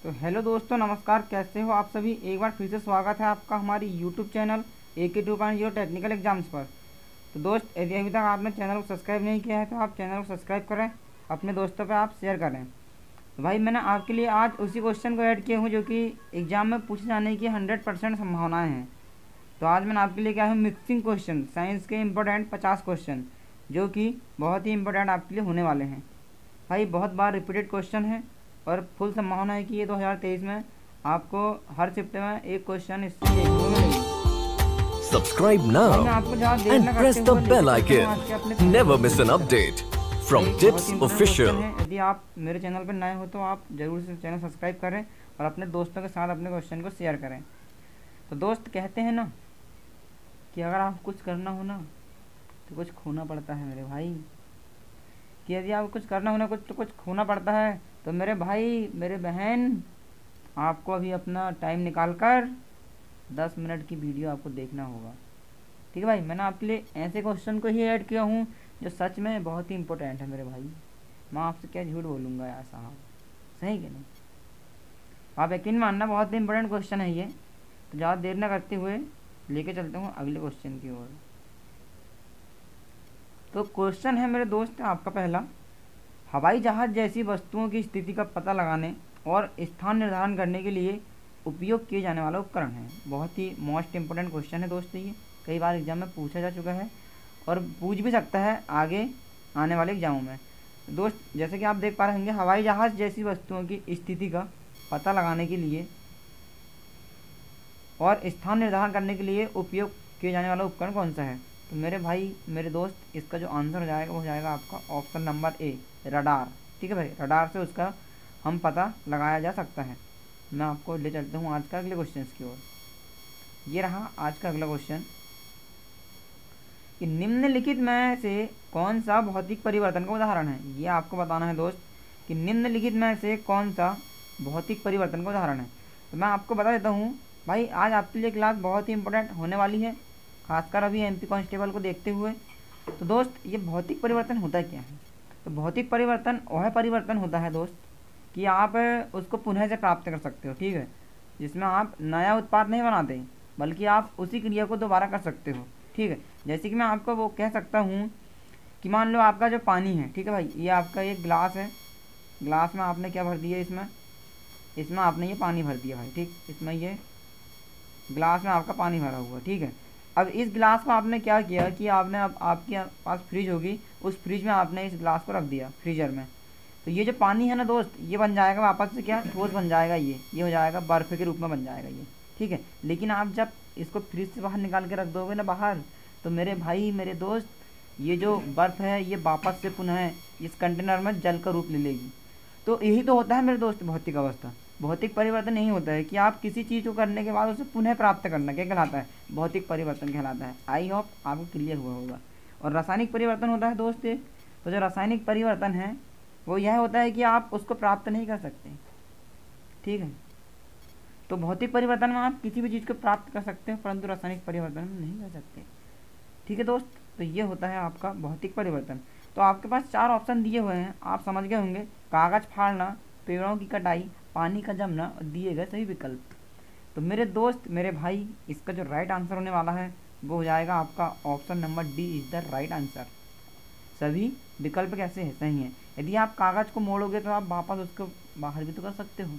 तो हेलो दोस्तों, नमस्कार। कैसे हो आप सभी। एक बार फिर से स्वागत है आपका हमारी YouTube channel AK 2.0 technical exams पर। तो दोस्त, यदि अभी तक आपने चैनल को सब्सक्राइब नहीं किया है तो आप चैनल को सब्सक्राइब करें, अपने दोस्तों पे आप शेयर करें। तो भाई, मैंने आपके लिए आज उसी क्वेश्चन को ऐड किया हूँ जो कि एग्ज़ाम में पूछे जाने की 100% संभावनाएँ हैं। तो आज मैंने आपके लिए क्या है, मिक्सिंग क्वेश्चन, साइंस के इम्पोर्टेंट 50 क्वेश्चन जो कि बहुत ही इम्पोर्टेंट आपके लिए होने वाले हैं। भाई, बहुत बार रिपीटेड क्वेश्चन है और फुल संभावना है कि ये 2023 में आपको हर शिफ्ट में एक क्वेश्चन इससे देखने को मिलेगी। Subscribe मैं now आपको जहाँ and देखना press करते the हुए bell लेके चलता हूँ आज के icon. अपने Never miss an update from एक बहुत Tips ही इम्पोर्टेंट Official. क्वेश्चन है। यदि आप मेरे चैनल पर नए हो तो आप जरूर से चैनल सब्सक्राइब करें और अपने दोस्तों के साथ अपने क्वेश्चन को शेयर करें। तो दोस्त, कहते हैं ना कि अगर आप कुछ करना हो ना तो कुछ खोना पड़ता है मेरे भाई। कि यदि आप कुछ करना हो ना कुछ तो कुछ खोना पड़ता है। तो मेरे भाई, मेरे बहन, आपको अभी अपना टाइम निकाल कर 10 मिनट की वीडियो आपको देखना होगा। ठीक है भाई, मैंने आपके लिए ऐसे क्वेश्चन को ही ऐड किया हूँ जो सच में बहुत ही इंपॉर्टेंट है मेरे भाई। मैं आपसे क्या झूठ बोलूँगा यार साहब, सही कि नहीं। आप यकीन मानना, बहुत ही इंपॉर्टेंट क्वेश्चन है ये। तो ज़्यादा देर न करते हुए लेके चलते हूँ अगले क्वेश्चन की ओर। तो क्वेश्चन है मेरे दोस्त आपका पहला, हवाई जहाज़ जैसी वस्तुओं की स्थिति का पता लगाने और स्थान निर्धारण करने के लिए उपयोग किए जाने वाला उपकरण है। बहुत ही मोस्ट इम्पोर्टेंट क्वेश्चन है दोस्तों, ये कई बार एग्जाम में पूछा जा चुका है और पूछ भी सकता है आगे आने वाले एग्जामों में। दोस्त, जैसे कि आप देख पा रहे होंगे, हवाई जहाज़ जैसी वस्तुओं की स्थिति का पता लगाने के लिए और स्थान निर्धारण करने के लिए उपयोग किए जाने वाला उपकरण कौन सा है। तो मेरे भाई, मेरे दोस्त, इसका जो आंसर हो जाएगा वो हो जाएगा आपका ऑप्शन नंबर ए, रडार। ठीक है भाई, रडार से उसका हम पता लगाया जा सकता है। मैं आपको ले चलता हूँ आज का अगले क्वेश्चन की ओर। ये रहा आज का अगला क्वेश्चन कि निम्नलिखित में से कौन सा भौतिक परिवर्तन का उदाहरण है। ये आपको बताना है दोस्त कि निम्नलिखित में से कौन सा भौतिक परिवर्तन का उदाहरण है। तो मैं आपको बता देता हूँ भाई, आज आपके लिए क्लास बहुत ही इंपॉर्टेंट होने वाली है, खासकर अभी MP कांस्टेबल को देखते हुए। तो दोस्त, ये भौतिक परिवर्तन होता क्या है। तो भौतिक परिवर्तन वह परिवर्तन होता है दोस्त कि आप उसको पुनः से प्राप्त कर सकते हो। ठीक है, जिसमें आप नया उत्पाद नहीं बनाते बल्कि आप उसी क्रिया को दोबारा कर सकते हो। ठीक है, जैसे कि मैं आपको वो कह सकता हूँ कि मान लो आपका जो पानी है, ठीक है भाई, ये आपका एक गिलास है। गिलास में आपने क्या भर दिया, इसमें आपने ये पानी भर दिया भाई। ठीक, इसमें ये गिलास में आपका पानी भरा हुआ। ठीक है, अब इस गिलास में आपने क्या किया कि आपने, अब आपके पास फ्रिज होगी, उस फ्रिज में आपने इस गिलास को रख दिया फ्रीजर में। तो ये जो पानी है ना दोस्त, ये बन जाएगा वापस से क्या, ठोस बन जाएगा। ये हो जाएगा बर्फ़ के रूप में बन जाएगा ये। ठीक है, लेकिन आप जब इसको फ्रिज से बाहर निकाल के रख दोगे ना बाहर, तो मेरे भाई, मेरे दोस्त, ये जो बर्फ़ है ये वापस से पुनः इस कंटेनर में जल का रूप ले लेगी। तो यही तो होता है मेरे दोस्त भौतिक अवस्था। भौतिक परिवर्तन यही होता है कि आप किसी चीज़ को करने के बाद उसे पुनः प्राप्त करना क्या कहलाता है, भौतिक परिवर्तन कहलाता है। आई होप आपको क्लियर हुआ होगा। और रासायनिक परिवर्तन होता है दोस्त एक। तो जो रासायनिक परिवर्तन है वो यह होता है कि आप उसको प्राप्त नहीं कर सकते। ठीक है, तो भौतिक परिवर्तन में आप किसी भी चीज़ को प्राप्त कर सकते हो परंतु रासायनिक परिवर्तन में नहीं कर सकते। ठीक है दोस्त, तो ये होता है आपका भौतिक परिवर्तन। तो आपके पास 4 ऑप्शन दिए हुए हैं, आप समझ गए होंगे। कागज़ फाड़ना, पेड़ों की कटाई, पानी का जमना और दिए गए सभी विकल्प। तो मेरे दोस्त, मेरे भाई, इसका जो राइट आंसर होने वाला है वो हो जाएगा आपका option number D is the right answer. सभी विकल्प कैसे है, सही हैं। यदि आप कागज़ को मोड़ोगे तो आप वापस उसको बाहर भी तो कर सकते हो।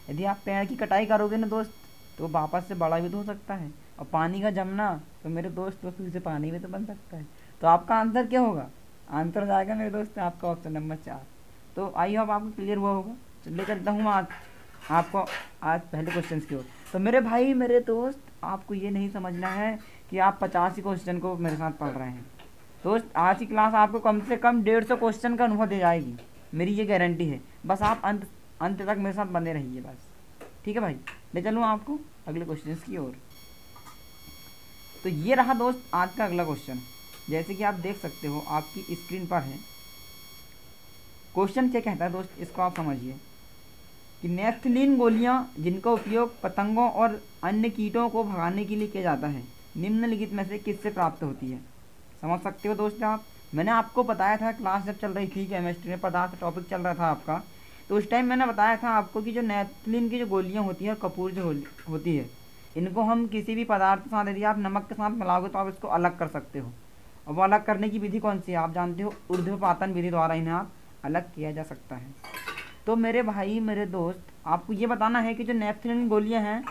यदि आप पेड़ की कटाई करोगे ना दोस्त, तो वापस से बड़ा भी तो हो सकता है। और पानी का जमना, तो मेरे दोस्त तो फिर से पानी भी तो बन सकता है। तो आपका आंसर क्या होगा, आंसर हो जाएगा मेरे दोस्त आपका ऑप्शन नंबर 4। तो आई होप आपको क्लियर हुआ होगा। चलिए चलता हूँ आज आपको आज पहले क्वेश्चन की ओर। तो मेरे भाई, मेरे दोस्त, आपको ये नहीं समझना है कि आप 50 ही क्वेश्चन को मेरे साथ पढ़ रहे हैं। दोस्त, आज की क्लास आपको कम से कम 150 क्वेश्चन का अनुभव दे जाएगी, मेरी ये गारंटी है। बस आप अंत तक मेरे साथ बने रहिए बस। ठीक है भाई, ले चलूँ आपको अगले क्वेश्चन की ओर। तो ये रहा दोस्त आज का अगला क्वेश्चन। जैसे कि आप देख सकते हो आपकी स्क्रीन पर है। क्वेश्चन क्या कहता है दोस्त, इसको आप समझिए कि नेफ्थलीन गोलियां जिनका उपयोग पतंगों और अन्य कीटों को भगाने के लिए किया जाता है, निम्नलिखित में से किससे प्राप्त होती है। समझ सकते हो दोस्त आप। मैंने आपको बताया था, क्लास जब चल रही थी केमिस्ट्री में, पदार्थ टॉपिक चल रहा था आपका, तो उस टाइम मैंने बताया था आपको कि जो नेफ्थलीन की जो गोलियाँ होती है, कपूर जो होती है, इनको हम किसी भी पदार्थ के साथ, यदि आप नमक के साथ मिलाओगे तो आप इसको अलग कर सकते हो। और वो अलग करने की विधि कौन सी है आप जानते हो, ऊर्ध्वपातन विधि द्वारा इन्हें आप अलग किया जा सकता है। तो मेरे भाई मेरे दोस्त, आपको ये बताना है कि जो नेफ्थलीन की गोलियाँ हैं,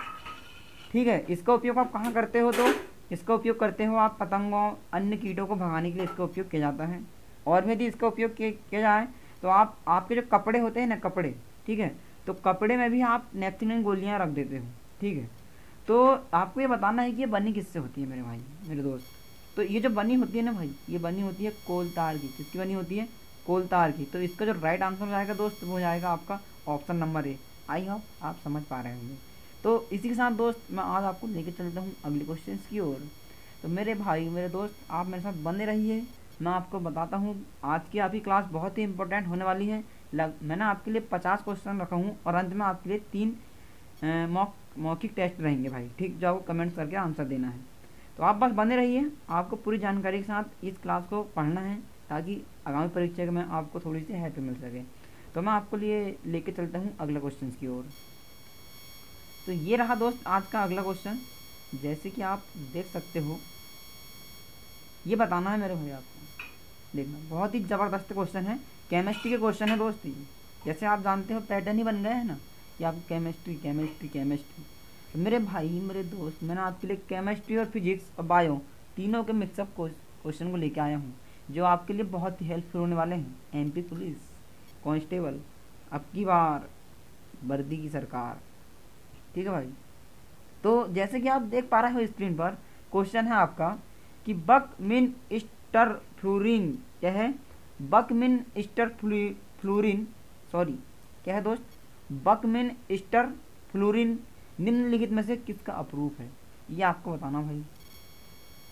ठीक है, इसका उपयोग आप कहाँ करते हो, तो इसका उपयोग करते हो आप पतंगों अन्य कीटों को भगाने के लिए इसका उपयोग किया जाता है। और भी यदि इसका उपयोग किया जाए तो आप आपके जो कपड़े होते हैं ना, कपड़े, ठीक है, तो कपड़े में भी आप नेफ्थलीन गोलियाँ रख देते हो, ठीक है। तो आपको ये बताना है कि ये बनी किससे होती है मेरे भाई मेरे दोस्त। तो ये जो बनी होती है ना भाई, ये बनी होती है कोल तार की। किसकी बनी होती है, कोल तार की। तो इसका जो राइट आंसर हो जाएगा दोस्त, वो हो जाएगा आपका option number A. I hope आप समझ पा रहे होंगे। तो इसी के साथ दोस्त मैं आज आपको लेके चलता हूँ अगले क्वेश्चन की ओर। तो मेरे भाई मेरे दोस्त, आप मेरे साथ बने रहिए। मैं आपको बताता हूँ आज की आपकी क्लास बहुत ही इंपॉर्टेंट होने वाली है। मैंने आपके लिए 50 क्वेश्चन रखा हूँ और अंत में आपके लिए 3 मौखिक टेस्ट रहेंगे भाई, ठीक, जो आपको कमेंट्स करके आंसर देना है। तो आप बस बने रहिए, आपको पूरी जानकारी के साथ इस क्लास को पढ़ना है ताकि आगामी परीक्षा में आपको थोड़ी सी हेल्प मिल सके। तो मैं आपको लिए लेके चलता हूँ अगले क्वेश्चन की ओर। तो ये रहा दोस्त आज का अगला क्वेश्चन। जैसे कि आप देख सकते हो, ये बताना है मेरे भाई आपको, देखना बहुत ही ज़बरदस्त क्वेश्चन है, केमिस्ट्री के क्वेश्चन है दोस्त। जैसे आप जानते हो पैटर्न ही बन गए हैं ना कि आप केमिस्ट्री केमिस्ट्री केमिस्ट्री। तो मेरे भाई मेरे दोस्त, मैंने आपके लिए केमिस्ट्री और फिजिक्स और बायो तीनों के मिक्सअप क्वेश्चन को लेके आया हूँ, जो आपके लिए बहुत ही हेल्पफुल होने वाले हैं। एमपी पुलिस कांस्टेबल, अब की बार वर्दी की सरकार, ठीक है भाई। तो जैसे कि आप देख पा रहे हो स्क्रीन पर, क्वेश्चन है आपका कि बकमिनस्टर फ्लोरीन क्या है, बकमिनस्टर फ्लोरीन, सॉरी क्या है दोस्त, बकमिनस्टर फ्लोरीन निम्नलिखित में से किसका अप्रूव है, ये आपको बताना भाई,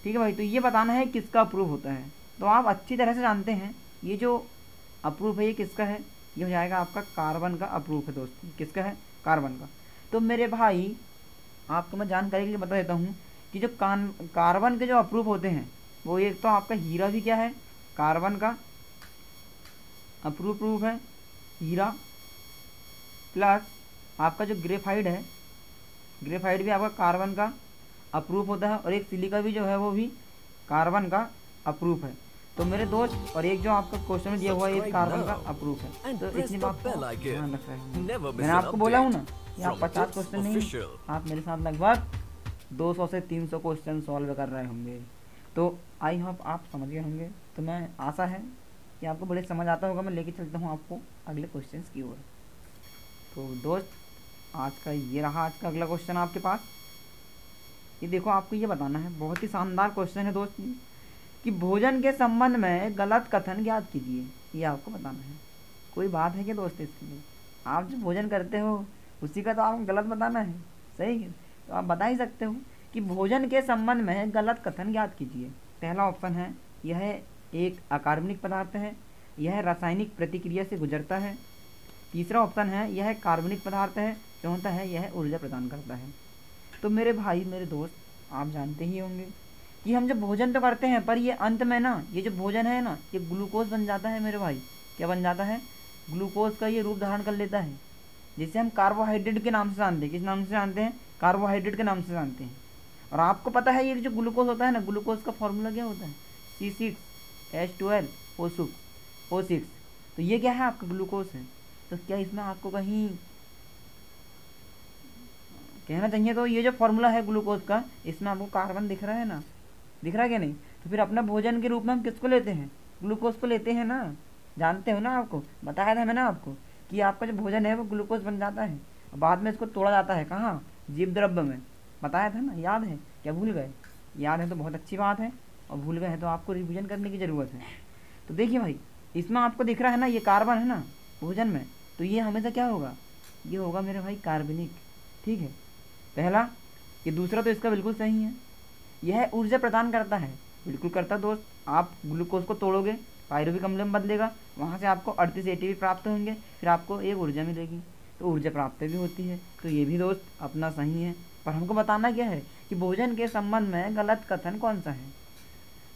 ठीक है भाई। तो ये बताना है किसका अप्रूव होता है। तो आप अच्छी तरह से जानते हैं ये जो अप्रूव है ये किसका है, ये हो जाएगा आपका कार्बन का अप्रूव है दोस्त। किसका है, कार्बन का। तो मेरे भाई आपको मैं जानकारी के लिए बता देता हूँ कि जो कार्बन के जो अप्रूव होते हैं वो, एक तो आपका हीरा भी क्या है, कार्बन का अप्रूव है हीरा, प्लस आपका जो ग्रेफाइड है, ग्रेफाइड भी आपका कार्बन का अप्रूव होता है, और एक सिलिका भी जो है वो भी कार्बन का अप्रूव है। तो मेरे दोस्त, और एक जो आपका क्वेश्चन में दिया हुआ है ये कार्बन का अप्रूव है। तो इतनी बात को ध्यान रख रहे हैं। मैंने आपको बोला हूँ ना कि आप 50 क्वेश्चन नहीं, आप मेरे साथ लगभग 200 से 300 क्वेश्चन सॉल्व कर रहे होंगे। तो आई होप आप समझ गए होंगे। तो मैं आशा है कि आपको बड़े समझ आता होगा। मैं लेके चलता हूँ आपको अगले क्वेश्चन की ओर। तो दोस्त आज का ये रहा आज का अगला क्वेश्चन आपके पास। ये देखो, आपको ये बताना है, बहुत ही शानदार क्वेश्चन है दोस्त, कि भोजन के संबंध में गलत कथन ज्ञात कीजिए। ये आपको बताना है। कोई बात है क्या दोस्त इसके लिए? आप जो भोजन करते हो उसी का तो आपको गलत बताना है, सही है? तो आप बता ही सकते हो कि भोजन के संबंध में गलत कथन ज्ञात कीजिए। पहला ऑप्शन है यह एक अकार्बनिक पदार्थ है, यह रासायनिक प्रतिक्रिया से गुजरता है। तीसरा ऑप्शन है यह कार्बनिक पदार्थ है। चौथा है यह ऊर्जा प्रदान करता है। तो मेरे भाई मेरे दोस्त, आप जानते ही होंगे कि हम जब भोजन तो करते हैं, पर ये अंत में ना, ये जो भोजन है ना, ये ग्लूकोज बन जाता है मेरे भाई। क्या बन जाता है? ग्लूकोज का ये रूप धारण कर लेता है, जिसे हम कार्बोहाइड्रेट के नाम से जानते हैं। किस नाम से जानते हैं? कार्बोहाइड्रेट के नाम से जानते हैं। और आपको पता है ये जो ग्लूकोज होता है ना, ग्लूकोज का फॉर्मूला क्या होता है? C6H12O6। तो ये क्या है? आपका ग्लूकोज है। तो क्या इसमें आपको कहीं कहना चाहिए तो ये जो फॉर्मूला है ग्लूकोज का, इसमें आपको कार्बन दिख रहा है ना? दिख रहा है क्या नहीं? तो फिर अपना भोजन के रूप में हम किसको लेते हैं? ग्लूकोज को लेते हैं ना। जानते हो ना, आपको बताया था मैंने आपको कि आपका जो भोजन है वो ग्लूकोज बन जाता है, बाद में इसको तोड़ा जाता है। कहाँ? जीव द्रव्य में। बताया था ना, याद है क्या? भूल गए? याद है तो बहुत अच्छी बात है, और भूल गए हैं तो आपको रिवीजन करने की ज़रूरत है। तो देखिए भाई, इसमें आपको दिख रहा है ना, ये कार्बन है ना भोजन में, तो ये हमेशा क्या होगा? ये होगा मेरे भाई कार्बनिक। ठीक है, पहला। ये दूसरा तो इसका बिल्कुल सही है। यह ऊर्जा प्रदान करता है, बिल्कुल करता दोस्त। आप ग्लूकोज को तोड़ोगे, पायरुविक अम्ल में बदलेगा, वहाँ से आपको 38 ATP प्राप्त होंगे, फिर आपको एक ऊर्जा मिलेगी, तो ऊर्जा प्राप्त भी होती है। तो ये भी दोस्त अपना सही है। पर हमको बताना क्या है कि भोजन के संबंध में गलत कथन कौन सा है।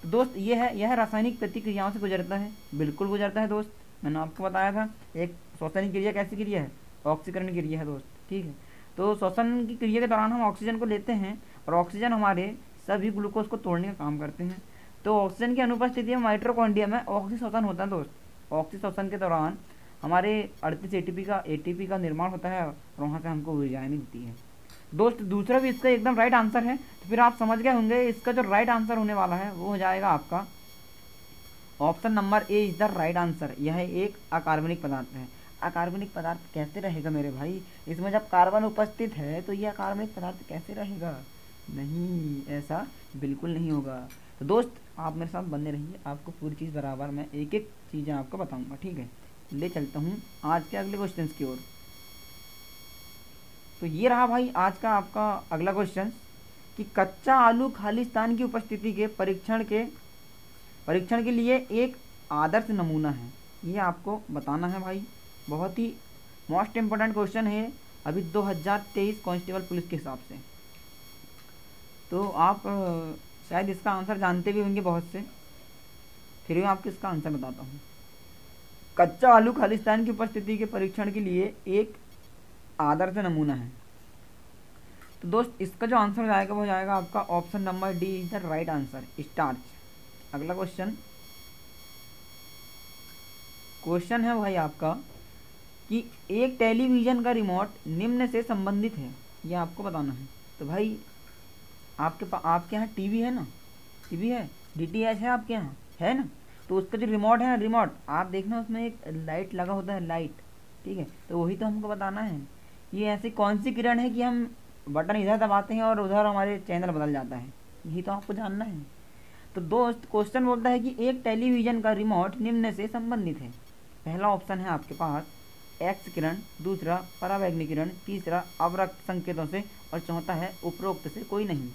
तो दोस्त ये है, यह रासायनिक प्रतिक्रियाओं से गुजरता है, बिल्कुल गुजरता है दोस्त। मैंने आपको बताया था एक श्वसन क्रिया कैसी क्रिया है, ऑक्सीकरण क्रिया है दोस्त, ठीक है। तो श्वसन की क्रिया के दौरान हम ऑक्सीजन को लेते हैं और ऑक्सीजन हमारे सभी ग्लूकोज को तोड़ने का काम करते हैं। तो ऑक्सीजन की अनुपस्थिति में माइटोकॉन्ड्रिया में ऑक्सीश्वसन होता है दोस्त। ऑक्सीश्वसन के दौरान हमारे 38 एटीपी का निर्माण होता है और वहाँ से हमको ऊर्जाएं मिलती है दोस्त। दूसरा भी इसका एकदम राइट आंसर है। तो फिर आप समझ गए होंगे इसका जो राइट आंसर होने वाला है वो हो जाएगा आपका option number A is the right answer. यह एक अकार्बनिक पदार्थ है। अकार्बनिक पदार्थ कैसे रहेगा मेरे भाई, इसमें जब कार्बन उपस्थित है तो यह अकार्बनिक पदार्थ कैसे रहेगा, नहीं ऐसा बिल्कुल नहीं होगा। तो दोस्त आप मेरे साथ बने रहिए, आपको पूरी चीज़ बराबर मैं एक एक चीज़ें आपको बताऊंगा, ठीक है। ले चलता हूँ आज के अगले क्वेश्चन की ओर। तो ये रहा भाई आज का आपका अगला क्वेश्चन कि कच्चा आलू खालिस्तान की उपस्थिति के परीक्षण के लिए एक आदर्श नमूना है। ये आपको बताना है भाई, बहुत ही मोस्ट इम्पोर्टेंट क्वेश्चन है अभी 2023 कांस्टेबल पुलिस के हिसाब से। तो आप शायद इसका आंसर जानते भी होंगे बहुत से, फिर भी आपको इसका आंसर बताता हूँ। कच्चा आलू खालिस्तान की उपस्थिति के परीक्षण के लिए एक आदर्श नमूना है। तो दोस्त इसका जो आंसर हो जाएगा वो जाएगा आपका option number D is the right answer, starch. अगला क्वेश्चन है भाई आपका कि एक टेलीविज़न का रिमोट निम्न से संबंधित है, ये आपको बताना है। तो भाई आपके यहाँ टीवी है ना, टीवी है, डीटीएच है आपके यहाँ, है ना। तो उसका जो रिमोट है ना, रिमोट आप देखना उसमें एक लाइट लगा होता है, लाइट, ठीक है। तो वही तो हमको बताना है ये ऐसी कौन सी किरण है कि हम बटन इधर दबाते हैं और उधर हमारे चैनल बदल जाता है, यही तो आपको जानना है। तो दोस्त क्वेश्चन बोलता है कि एक टेलीविज़न का रिमोट निम्न से संबंधित है। पहला ऑप्शन है आपके पास एक्स किरण, दूसरा पराबैंगनी किरण, तीसरा अवरक्त संकेतों से और चौथा है उपरोक्त से कोई नहीं।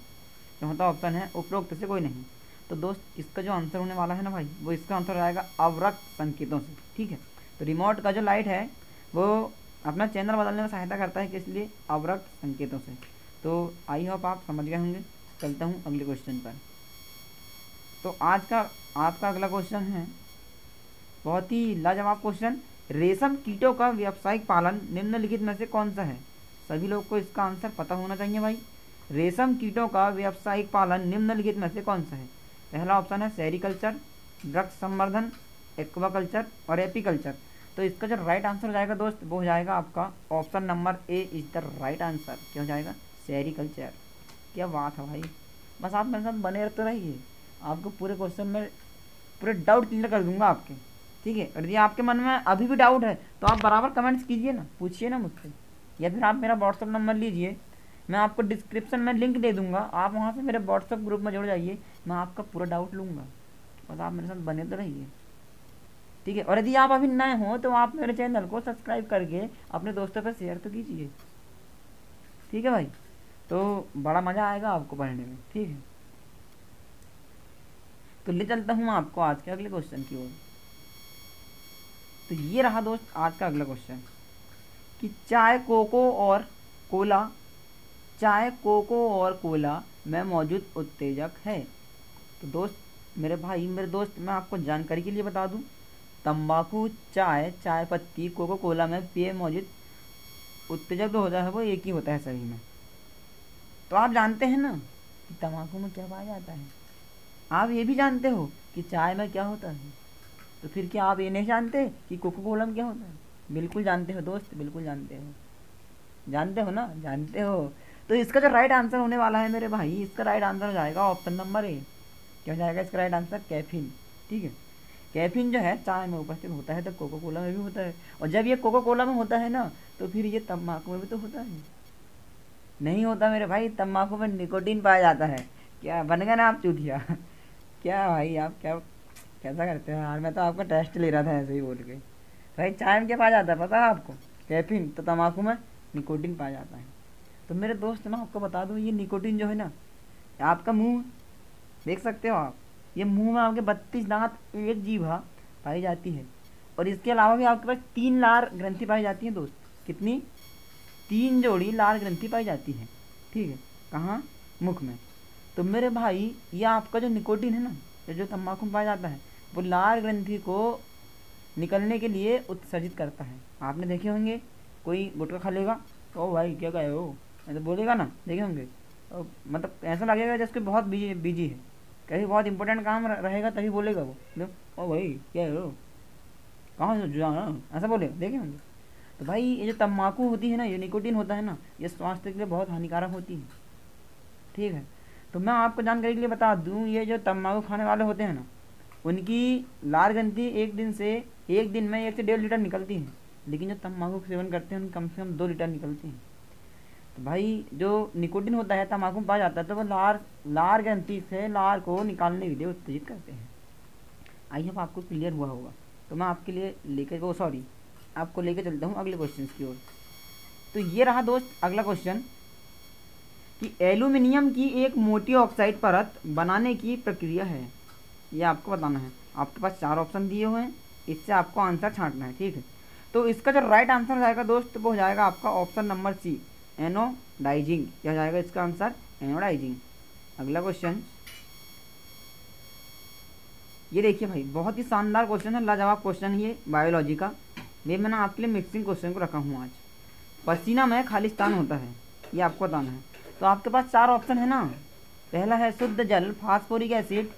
चौथा ऑप्शन है उपरोक्त से कोई नहीं। तो दोस्त इसका जो आंसर होने वाला है ना भाई, वो इसका आंसर आएगा अवरक्त संकेतों से, ठीक है। तो रिमोट का जो लाइट है वो अपना चैनल बदलने में सहायता करता है, किस लिए, अवरक्त संकेतों से। तो आई होप आप समझ गए होंगे। चलता हूँ अगले क्वेश्चन पर। तो आज का आपका अगला क्वेश्चन है बहुत ही लाजवाब क्वेश्चन। रेशम कीटों का व्यावसायिक पालन निम्नलिखित में से कौन सा है। सभी लोग को इसका आंसर पता होना चाहिए भाई। रेशम कीटों का व्यावसायिक पालन निम्नलिखित में से कौन सा है। पहला ऑप्शन है सेरिकल्चर, वृक्ष संवर्धन, एक्वाकल्चर और एपीकल्चर। तो इसका जो राइट आंसर हो जाएगा दोस्त वो हो जाएगा आपका option number A is the right answer. क्या हो जाएगा, सेरिकल्चर। क्या बात है भाई, बस आप मेरे साथ बने रहते रहिए, आपको पूरे क्वेश्चन में पूरे डाउट क्लियर कर दूंगा आपके, ठीक है। और यदि आपके मन में अभी भी डाउट है तो आप बराबर कमेंट्स कीजिए ना, पूछिए ना मुझसे, या फिर आप मेरा व्हाट्सअप नंबर लीजिए, मैं आपको डिस्क्रिप्शन में लिंक दे दूंगा, आप वहाँ से मेरे व्हाट्सअप ग्रुप में जुड़ जाइए, मैं आपका पूरा डाउट लूँगा। बस आप मेरे साथ बने तो रहिए, ठीक है। और यदि आप अभी नए हो तो आप मेरे चैनल को सब्सक्राइब करके अपने दोस्तों पर शेयर तो कीजिए, ठीक है भाई। तो बड़ा मज़ा आएगा आपको पढ़ने में, ठीक है। तो ले चलता हूँ आपको आज के अगले क्वेश्चन की ओर। तो ये रहा दोस्त आज का अगला क्वेश्चन कि चाय कोको और कोला में मौजूद उत्तेजक है। तो दोस्त मेरे दोस्त मैं आपको जानकारी के लिए बता दूं, तंबाकू, चाय पत्ती, कोको कोला में पेय मौजूद उत्तेजक जो होता है वो एक ही होता है सभी में। तो आप जानते हैं ना कि तंबाकू में क्या पाया जाता है, आप ये भी जानते हो कि चाय में क्या होता है, तो फिर क्या आप ये नहीं जानते कि कोको कोला में क्या होता है। बिल्कुल जानते हो दोस्त, बिल्कुल जानते हो ना, जानते हो। तो इसका जो राइट आंसर होने वाला है मेरे भाई, इसका राइट आंसर हो जाएगा ऑप्शन नंबर ए। क्या हो जाएगा इसका राइट आंसर, कैफीन, ठीक है। कैफीन जो है चाय में उपस्थित होता है तो कोको कोला में भी होता है, और जब ये कोको कोला में होता है ना तो फिर ये तम्बाकू में भी तो होता है, नहीं होता मेरे भाई। तम्बाकू में निकोटीन पाया जाता है। क्या बन गया ना आप चूतिया क्या भाई आप क्या कैसा करते हो यार, मैं तो आपका टेस्ट ले रहा था ऐसे ही बोल के। भाई चाय में क्या पाया जाता है पता है आपको, कैफीन। तो तम्बाकू में निकोटीन पाया जाता है। तो मेरे दोस्त मैं आपको बता दूं, ये निकोटीन जो है ना, आपका मुंह देख सकते हो आप, ये मुंह में आपके 32 दांत, एक जीभा पाई जाती है, और इसके अलावा भी आपके पास 3 लार ग्रंथि पाई जाती है दोस्त। कितनी, 3 जोड़ी लार ग्रंथि पाई जाती है, ठीक है। कहाँ, मुख में। तो मेरे भाई ये आपका जो निकोटीन है ना, जो तम्बाकू में पाया जाता है, वो लार ग्रंथि को निकलने के लिए उत्सर्जित करता है। आपने देखे होंगे कोई गुटखा खा लेगा तो ओ भाई क्या कहे हो ऐसे बोलेगा ना, देखे होंगे। तो मतलब ऐसा लगेगा जैसे कोई बहुत बिजी बिजी है, कहीं बहुत इंपॉर्टेंट काम रहेगा तभी बोलेगा वो, ओ भाई क्या है हो, कहाँ से जाना, ऐसा बोले, देखे होंगे। तो भाई ये जो तम्बाकू होती है ना, ये निकोटीन होता है ना, ये स्वास्थ्य के लिए बहुत हानिकारक होती है, ठीक है। तो मैं आपको जानकारी के लिए बता दूं, ये जो तम्बाकू खाने वाले होते हैं ना, उनकी लार ग्रंथि एक दिन में 1 से 1.5 लीटर निकलती है, लेकिन जो तम्बाकू का सेवन करते हैं उनकी कम से कम 2 लीटर निकलती हैं। तो भाई जो निकोटीन होता है तम्बाकू में पाया जाता है, तो वो लार ग्रंथि से लार को निकालने के लिए उत्तेजित करते हैं। आई होप आपको क्लियर हुआ होगा। तो मैं आपके लिए आपको लेकर चलता हूँ अगले क्वेश्चन की ओर। तो ये रहा दोस्त अगला क्वेश्चन कि एल्यूमिनियम की एक मोटी ऑक्साइड परत बनाने की प्रक्रिया है, ये आपको बताना है। आपके पास 4 ऑप्शन दिए हुए हैं, इससे आपको आंसर छांटना है, ठीक है। तो इसका जो राइट आंसर हो जाएगा दोस्त वो हो जाएगा आपका ऑप्शन नंबर सी, एनोडाइजिंग। क्या हो जाएगा इसका आंसर, एनोडाइजिंग। अगला क्वेश्चन ये देखिए भाई, बहुत ही शानदार क्वेश्चन है, लाजवाब क्वेश्चन है ये बायोलॉजी का। मैंने आपके लिए मिक्सिंग क्वेश्चन को रखा हूँ आज। पसीना में खालिस्तान होता है, ये आपको बताना है। तो आपके पास 4 ऑप्शन है ना, पहला है शुद्ध जल, फास्फोरिक एसिड,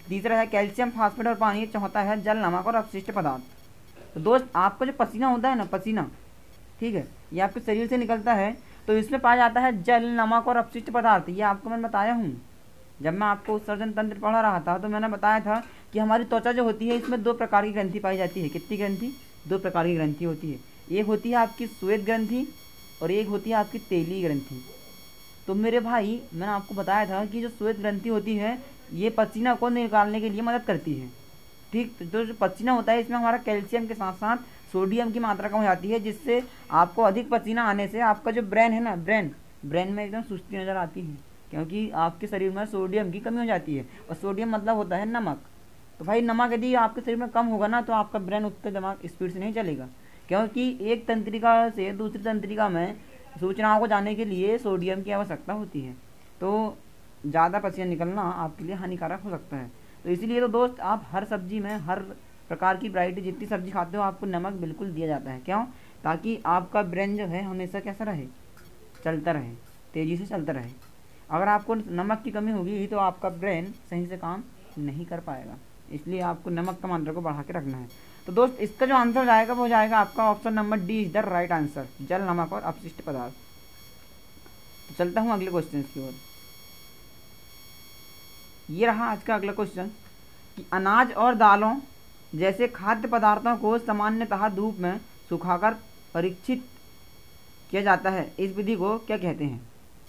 तीसरा है कैल्शियम फास्फेट और पानी, चौथा है जल, नमक और अपशिष्ट पदार्थ। तो दोस्त आपका जो पसीना होता है ना, पसीना, ठीक है, ये आपके शरीर से निकलता है, तो इसमें पाया जाता है जल, नमक और अपशिष्ट पदार्थ। ये आपको मैंने बताया हूँ जब मैं आपको उत्सर्जन तंत्र पढ़ा रहा था, तो मैंने बताया था कि हमारी त्वचा जो होती है इसमें 2 प्रकार की ग्रंथि पाई जाती है। कितनी ग्रंथि, 2 प्रकार की ग्रंथि होती है। एक होती है आपकी श्वेत ग्रंथि और एक होती है आपकी तेली ग्रंथि। तो मेरे भाई मैंने आपको बताया था कि जो श्वेत ग्रंथि होती है ये पसीना को निकालने के लिए मदद करती है, ठीक। तो जो पसीना होता है इसमें हमारा कैल्शियम के साथ साथ सोडियम की मात्रा कम हो जाती है, जिससे आपको अधिक पसीना आने से आपका जो ब्रेन है ना, ब्रेन में एकदम सुस्ती नज़र आती है, क्योंकि आपके शरीर में सोडियम की कमी हो जाती है। और सोडियम मतलब होता है नमक। तो भाई नमक यदि आपके शरीर में कम होगा ना, तो आपका ब्रेन उतना दिमाग स्पीड से नहीं चलेगा, क्योंकि एक तंत्रिका से दूसरी तंत्रिका में सूचनाओं को जाने के लिए सोडियम की आवश्यकता होती है। तो ज़्यादा पसीना निकलना आपके लिए हानिकारक हो सकता है। तो इसीलिए तो दोस्त आप हर सब्जी में, हर प्रकार की वैरायटी जितनी सब्जी खाते हो, आपको नमक बिल्कुल दिया जाता है। क्यों, ताकि आपका ब्रेन जो है हमेशा कैसा रहे, चलता रहे, तेज़ी से चलता रहे। अगर आपको नमक की कमी होगी तो आपका ब्रेन सही से काम नहीं कर पाएगा, इसलिए आपको नमक का मात्रा को बढ़ा के रखना है। तो दोस्त इसका जो आंसर जाएगा वो जाएगा आपका option number D is the right answer, जल, नमक और अपशिष्ट पदार्थ। तो चलता हूँ अगले क्वेश्चन की ओर। ये रहा आज का अगला क्वेश्चन कि अनाज और दालों जैसे खाद्य पदार्थों को सामान्यतः धूप में सुखाकर परीक्षित किया जाता है, इस विधि को क्या कहते हैं।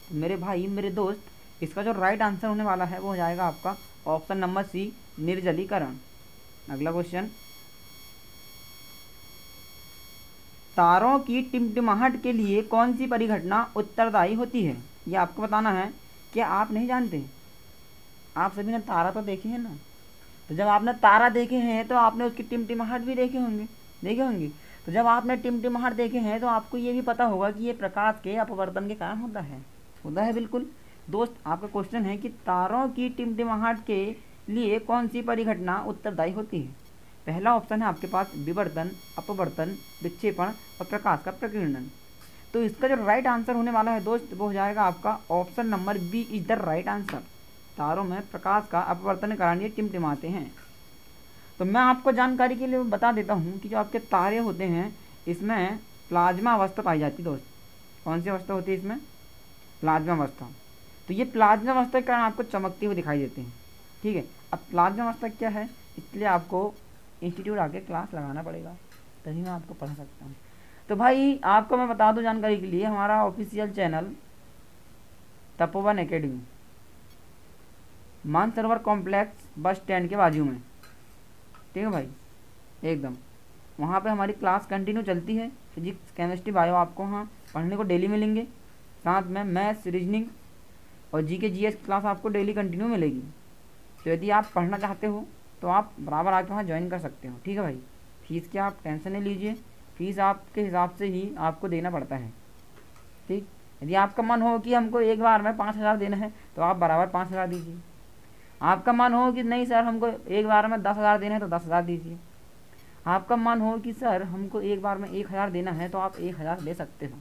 तो मेरे भाई मेरे दोस्त, इसका जो राइट आंसर होने वाला है वो हो जाएगा आपका ऑप्शन नंबर सी, निर्जलीकरण। अगला क्वेश्चन, तारों की टिमटिमाहट के लिए कौन सी परिघटना उत्तरदायी होती है, ये आपको बताना है। क्या आप नहीं जानते, आप सभी ने तारा तो देखे हैं ना, तो जब आपने तारा देखे हैं तो आपने उसकी टिमटिमाहट भी देखे होंगे। तो जब आपने टिमटिमाहट देखे हैं तो आपको ये भी पता होगा कि ये प्रकाश के अपवर्तन के कारण होता है बिल्कुल। दोस्त आपका क्वेश्चन है कि तारों की टिमटिमाहट के लिए कौन सी परिघटना उत्तरदायी होती है। पहला ऑप्शन है आपके पास विवर्तन, अपवर्तन, विक्षेपण और प्रकाश का प्रकीर्णन। तो इसका जो राइट आंसर होने वाला है दोस्त वो हो जाएगा आपका option number B is the right answer. तारों में प्रकाश का अपवर्तन के कारण ये टिमटिमाते हैं। तो मैं आपको जानकारी के लिए बता देता हूँ कि जो आपके तारे होते हैं इसमें प्लाज्मा अवस्था पाई जाती है दोस्त। कौन सी अवस्था होती है इसमें, प्लाज्मा अवस्था। तो ये प्लाज्मा अवस्था के कारण आपको चमकते हुए दिखाई देते हैं, ठीक है। अब प्लाज्मा अवस्था क्या है, इसलिए आपको इंस्टीट्यूट आके क्लास लगाना पड़ेगा, तभी मैं आपको पढ़ा सकता हूँ। तो भाई आपको मैं बता दूँ जानकारी के लिए, हमारा official channel Tapovan academy, Mansarovar complex bus stand के बाजू में, ठीक है भाई, एकदम वहाँ पे हमारी क्लास कंटिन्यू चलती है। फिजिक्स, केमिस्ट्री, बायो आपको वहाँ पढ़ने को डेली मिलेंगे। साथ में मैथ्स, रीजनिंग और जीके जीएस क्लास आपको डेली कंटिन्यू मिलेगी। तो यदि आप पढ़ना चाहते हो तो आप बराबर आके वहाँ ज्वाइन कर सकते हो, ठीक है भाई। फीस की आप टेंशन नहीं लीजिए, फीस आपके हिसाब से ही आपको देना पड़ता है, ठीक। यदि आपका मन हो कि हमको एक बार में 5,000 देना है तो आप बराबर 5,000 दीजिए। आपका मन हो कि नहीं सर हमको एक बार में 10,000 देना है तो 10,000 दीजिए। आपका मन हो कि सर हमको एक बार में 1000 देना है, तो आप 1000 दे सकते हो।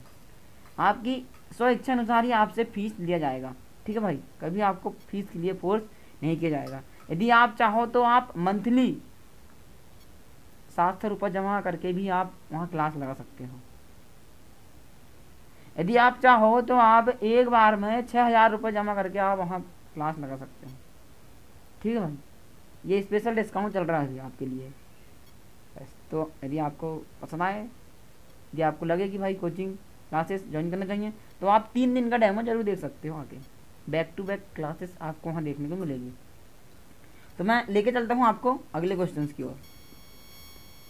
आपकी स्व इच्छा अनुसार ही आपसे फीस लिया जाएगा, ठीक है भाई। कभी आपको फीस के लिए फोर्स नहीं किया जाएगा। यदि आप चाहो तो आप मंथली 700 रुपये जमा करके भी आप वहाँ क्लास लगा सकते हो। यदि आप चाहो तो आप एक बार में 6000 रुपये जमा करके आप वहाँ क्लास लगा सकते हो, ठीक है भाई। ये स्पेशल डिस्काउंट चल रहा है अभी आपके लिए। बस, तो यदि आपको पसंद आए, यदि आपको लगे कि भाई कोचिंग क्लासेस ज्वाइन करना चाहिए, तो आप 3 दिन का डेमो जरूर देख सकते हो आके। बैक टू बैक क्लासेस आपको वहाँ देखने को मिलेगी। तो मैं लेके चलता हूँ आपको अगले क्वेश्चन की ओर।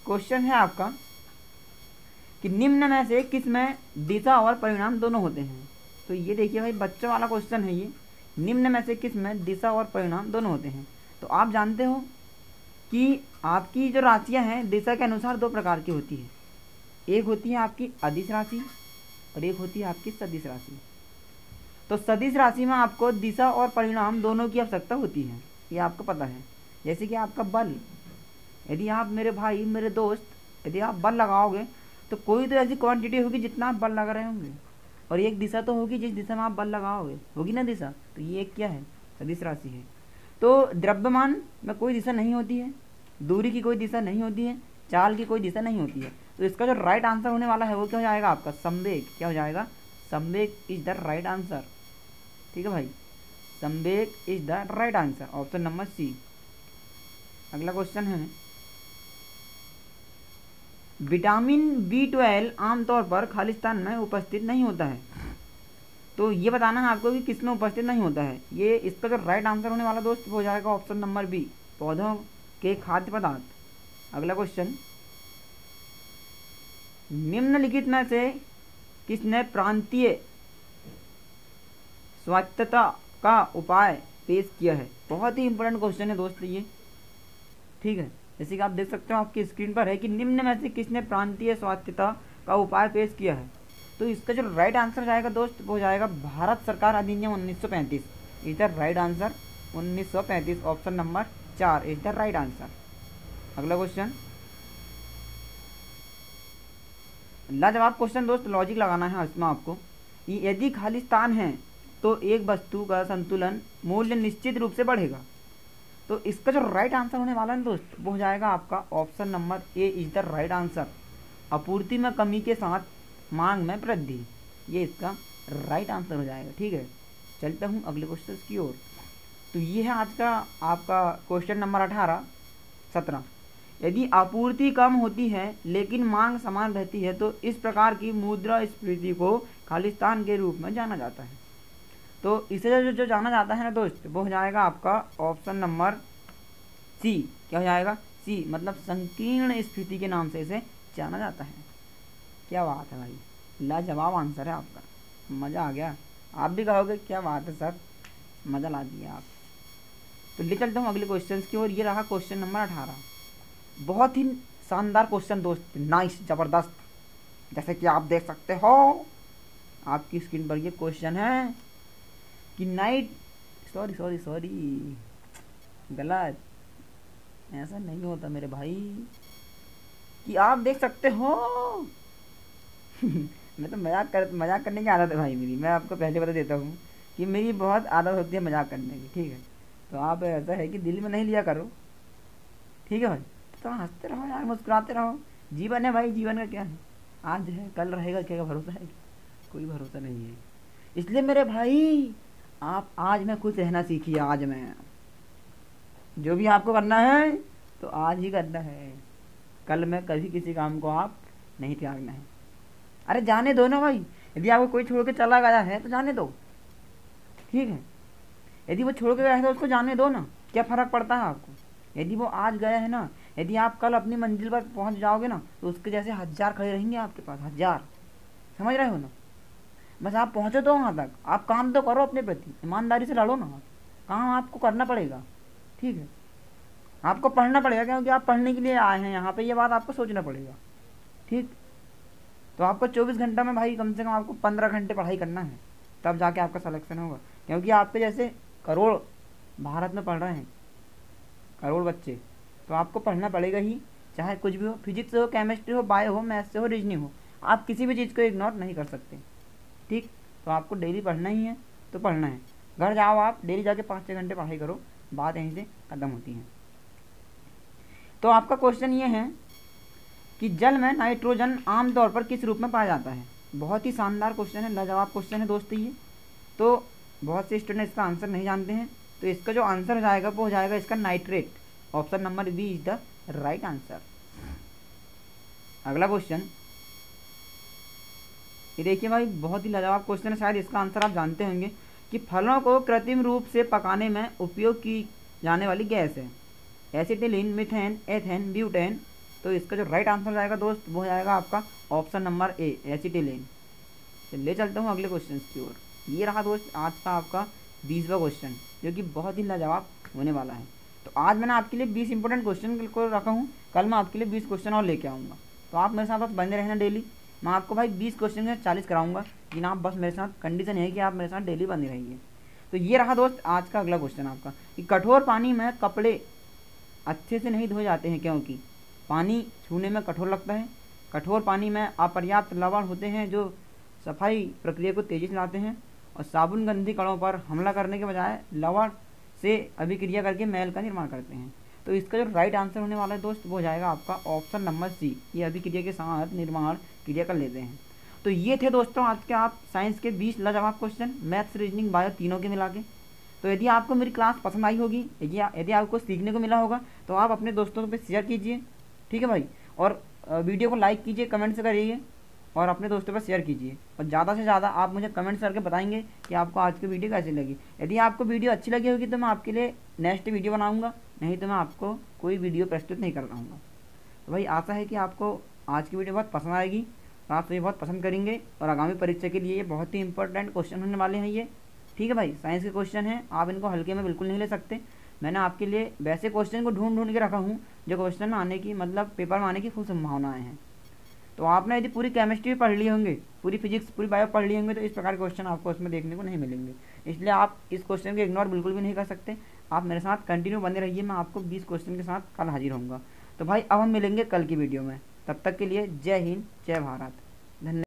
क्वेश्चन है आपका कि निम्न में से किस में दिशा और परिणाम दोनों होते हैं। तो ये देखिए भाई, बच्चों वाला क्वेश्चन है ये। निम्न में से किस में दिशा और परिणाम दोनों होते हैं। तो आप जानते हो कि आपकी जो राशियाँ हैं दिशा के अनुसार 2 प्रकार की होती है। एक होती है आपकी अदिश राशि और एक होती है आपकी सदिश राशि। तो सदिश राशि में आपको दिशा और परिणाम दोनों की आवश्यकता होती है, ये आपको पता है। जैसे कि आपका बल, यदि आप मेरे भाई मेरे दोस्त यदि आप बल लगाओगे तो कोई तो ऐसी क्वांटिटी होगी जितना आप बल लगा रहे होंगे, और एक दिशा तो होगी जिस दिशा में आप बल लगाओगे, होगी ना दिशा। तो ये एक क्या है, सदिश राशि है। तो द्रव्यमान में कोई दिशा नहीं होती है, दूरी की कोई दिशा नहीं होती है, चाल की कोई दिशा नहीं होती है। तो इसका जो राइट आंसर होने वाला है वो क्या हो जाएगा आपका, संवेग। क्या हो जाएगा, संवेग इज द राइट आंसर, ठीक है भाई। संवेग is the right answer, option number C. अगला क्वेश्चन है, विटामिन B12 आमतौर पर खालिस्तान में उपस्थित नहीं होता है। तो ये बताना है आपको कि किसमें उपस्थित नहीं होता है। ये इसका जो राइट आंसर होने वाला दोस्त हो जाएगा ऑप्शन नंबर बी, पौधों के खाद्य पदार्थ। अगला क्वेश्चन, निम्नलिखित में से किसने प्रांतीय स्वायत्तता का उपाय पेश किया है। बहुत ही इंपॉर्टेंट क्वेश्चन है दोस्त ये, ठीक है। जैसे कि आप देख सकते हो आपकी स्क्रीन पर है कि निम्न में से किसने प्रांतीय स्वायत्तता का उपाय पेश किया है। तो इसका जो राइट आंसर जाएगा दोस्त वो हो जाएगा भारत सरकार अधिनियम 1935 is the right answer. 1935 option number 4 is the right answer. अगला क्वेश्चन, लाजवाब क्वेश्चन दोस्त, लॉजिक लगाना है इसमें आपको। यदि खालिस्तान है तो एक वस्तु का संतुलन मूल्य निश्चित रूप से बढ़ेगा। तो इसका जो राइट आंसर होने वाला है दोस्त वो हो जाएगा आपका option number A is the right answer. आपूर्ति में कमी के साथ मांग में वृद्धि, ये इसका राइट आंसर हो जाएगा, ठीक है। चलता हूँ अगले क्वेश्चन की ओर। तो ये है आज का आपका क्वेश्चन नंबर 17। यदि आपूर्ति कम होती है लेकिन मांग समान रहती है तो इस प्रकार की मुद्रास्फीति को खालिस्तान के रूप में जाना जाता है। तो इसे जो जाना जाता है ना दोस्त वो हो जाएगा आपका ऑप्शन नंबर सी। क्या हो जाएगा, सी, मतलब संकीर्ण स्फीति के नाम से इसे जाना जाता है। क्या बात है भाई, लाजवाब आंसर है आपका, मज़ा आ गया। आप भी कहोगे क्या बात है सर, मज़ा ला दिया आप। तो ले चलता हूँ अगले क्वेश्चन की ओर। ये रहा क्वेश्चन नंबर 18। बहुत ही शानदार क्वेश्चन दोस्त, नाइस, ज़बरदस्त। जैसे कि आप देख सकते हो आपकी स्क्रीन पर ये क्वेश्चन है कि नाइट, सॉरी गलत, ऐसा नहीं होता मेरे भाई, कि आप देख सकते हो मैं तो मजाक करने की आदत है भाई मेरी। मैं आपको पहले बता देता हूँ कि मेरी बहुत आदत होती है मजाक करने की, ठीक है। तो आप ऐसा है कि दिल में नहीं लिया करो, ठीक है भाई। तो हंसते रहो यार, मुस्कुराते रहो, जीवन है भाई। जीवन का क्या है, आज है कल रहेगा, क्या भरोसा है, कोई भरोसा नहीं है। इसलिए मेरे भाई आप आज में खुश रहना सीखिए। आज में जो भी आपको करना है तो आज ही करना है, कल में कभी किसी काम को आप नहीं त्यागना है। अरे जाने दो ना भाई, यदि आपको कोई छोड़ के चला गया है तो जाने दो, ठीक है। यदि वो छोड़ के गया है तो उसको जाने दो ना, क्या फ़र्क पड़ता है आपको। यदि वो आज गया है ना, यदि आप कल अपनी मंजिल पर पहुंच जाओगे ना तो उसके जैसे 1000 खड़े रहेंगे आपके पास, 1000। समझ रहे हो ना, बस आप पहुँचो तो वहाँ तक। आप काम तो करो अपने प्रति, ईमानदारी से लड़ो ना, काम आपको करना पड़ेगा, ठीक है। आपको पढ़ना पड़ेगा क्योंकि आप पढ़ने के लिए आए हैं यहाँ पे, ये बात आपको सोचना पड़ेगा, ठीक। तो आपको 24 घंटा में भाई कम से कम आपको 15 घंटे पढ़ाई करना है, तब जाके आपका सिलेक्शन होगा। क्योंकि आपके जैसे करोड़ भारत में पढ़ रहे हैं, करोड़ बच्चे, तो आपको पढ़ना पड़ेगा ही। चाहे कुछ भी हो, फिजिक्स हो, केमिस्ट्री हो, बायो हो, मैथ्स हो, रीजनिंग हो, आप किसी भी चीज़ को इग्नोर नहीं कर सकते। ठीक, तो आपको डेली पढ़ना ही है तो पढ़ना है। घर जाओ, आप डेली जाके 5-6 घंटे पढ़ाई करो, बात यहीं से ख़त्म होती है। तो आपका क्वेश्चन ये है कि जल में नाइट्रोजन आमतौर पर किस रूप में पाया जाता है। बहुत ही शानदार क्वेश्चन है, लाजवाब क्वेश्चन है दोस्तों ये। तो बहुत से स्टूडेंट इसका आंसर नहीं जानते हैं, तो इसका जो आंसर हो जाएगा वो हो जाएगा इसका nitrate. Option number B is the right answer. अगला क्वेश्चन, ये देखिए भाई, बहुत ही लाजवाब क्वेश्चन है, शायद इसका आंसर आप जानते होंगे कि फलों को कृत्रिम रूप से पकाने में उपयोग की जाने वाली गैस है एसिटिलीन, मीथेन, एथेन, ब्यूटेन। तो इसका जो राइट आंसर जाएगा दोस्त वो हो जाएगा आपका ऑप्शन नंबर ए, एसिटिलीन। ले चलता हूँ अगले क्वेश्चन की ओर। ये रहा दोस्त आज का आपका 20वां क्वेश्चन, जो कि बहुत ही लाजवाब होने वाला है। तो आज मैंने आपके लिए 20 इंपॉर्टेंट क्वेश्चन को रखा हूँ, कल मैं आपके लिए 20 क्वेश्चन और लेके आऊँगा। तो आप मेरे साथ बस बने रहना डेली। मैं आपको भाई 20 क्वेश्चन से 40 कराऊंगा, लेकिन आप बस मेरे साथ, कंडीशन है कि आप मेरे साथ डेली बने रहिए। तो ये रहा दोस्त आज का अगला क्वेश्चन आपका कि कठोर पानी में कपड़े अच्छे से नहीं धोए जाते हैं क्योंकि पानी छूने में कठोर लगता है, कठोर पानी में अपर्याप्त लवण होते हैं जो सफाई प्रक्रिया को तेजी से लाते हैं, और साबुन गंदी कणों पर हमला करने के बजाय लवण से अभिक्रिया करके मैल का निर्माण करते हैं। तो इसका जो राइट आंसर होने वाला है दोस्त वो हो जाएगा आपका ऑप्शन नंबर सी, ये अभिक्रिया के साथ निर्माण क्रिया कर लेते हैं। तो ये थे दोस्तों आज के आप साइंस के 20 लाजवाब क्वेश्चन, मैथ्स, रीजनिंग, बायो तीनों के मिला के। तो यदि आपको मेरी क्लास पसंद आई होगी, यदि आपको सीखने को मिला होगा, तो आप अपने दोस्तों पे शेयर कीजिए, ठीक है भाई। और वीडियो को लाइक कीजिए, कमेंट से करिए और अपने दोस्तों पर शेयर कीजिए। और ज़्यादा से ज़्यादा आप मुझे कमेंट्स करके बताएंगे कि आपको आज की वीडियो कैसी लगी। यदि आपको वीडियो अच्छी लगी होगी तो मैं आपके लिए नेक्स्ट वीडियो बनाऊँगा, नहीं तो मैं आपको कोई वीडियो प्रस्तुत नहीं कर पाऊँगा। तो भाई आशा है कि आपको आज की वीडियो बहुत पसंद आएगी और आप ये बहुत पसंद करेंगे, और आगामी परीक्षा के लिए ये बहुत ही इंपॉर्टेंट क्वेश्चन होने वाले हैं ये, ठीक है भाई। साइंस के क्वेश्चन हैं, आप इनको हल्के में बिल्कुल नहीं ले सकते। मैंने आपके लिए वैसे क्वेश्चन को ढूंढ ढूंढ के रखा हूँ जो क्वेश्चन में आने की, मतलब पेपर में आने की फुल संभावनाएं हैं। तो आपने यदि पूरी केमिस्ट्री पढ़ ली होंगे, पूरी फिजिक्स, पूरी बायो पढ़ ली होंगे, तो इस प्रकार के क्वेश्चन आपको उसमें देखने को नहीं मिलेंगे। इसलिए आप इस क्वेश्चन को इग्नोर बिल्कुल भी नहीं कर सकते। आप मेरे साथ कंटिन्यू बने रहिए, मैं आपको 20 क्वेश्चन के साथ कल हाजिर होऊंगा। तो भाई अब हम मिलेंगे कल की वीडियो में, तब तक के लिए जय हिंद, जय भारत, धन्यवाद।